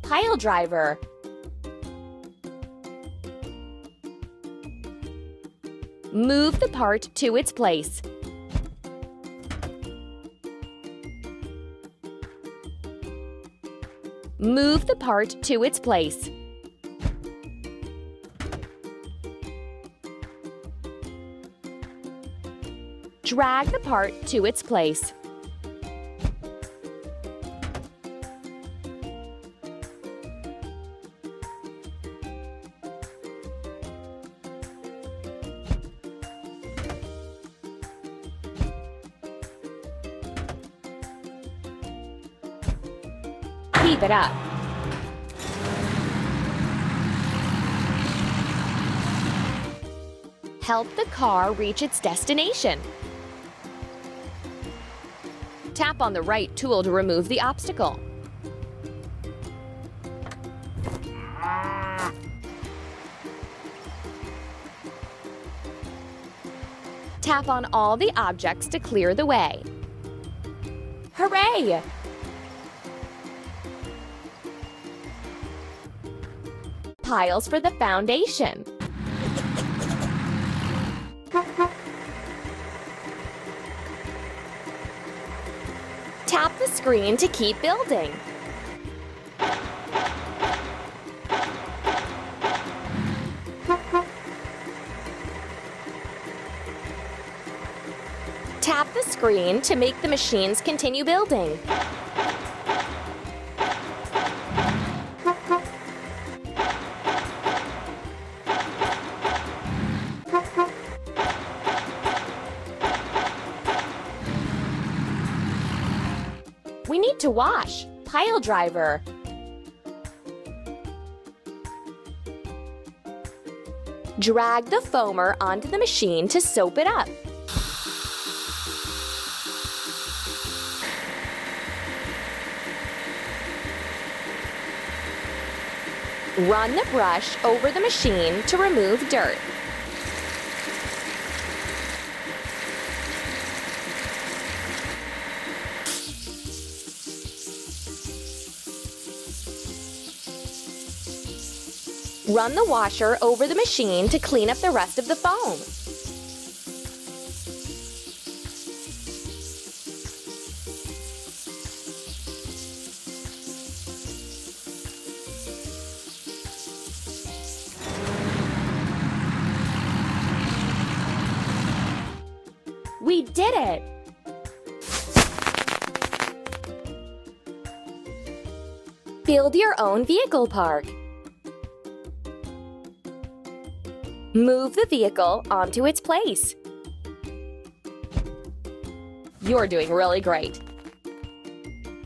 pile driver. Move the part to its place. Move the part to its place. Drag the part to its place. Heave it up. Help the car reach its destination. Tap on the right tool to remove the obstacle. Tap on all the objects to clear the way. Hooray! Piles for the foundation. Tap the screen to keep building. Tap the screen to make the machines continue building. We need to wash. Pile driver. Drag the foamer onto the machine to soap it up. Run the brush over the machine to remove dirt. Run the washer over the machine to clean up the rest of the foam. We did it! Build your own vehicle park. Move the vehicle onto its place. You're doing really great.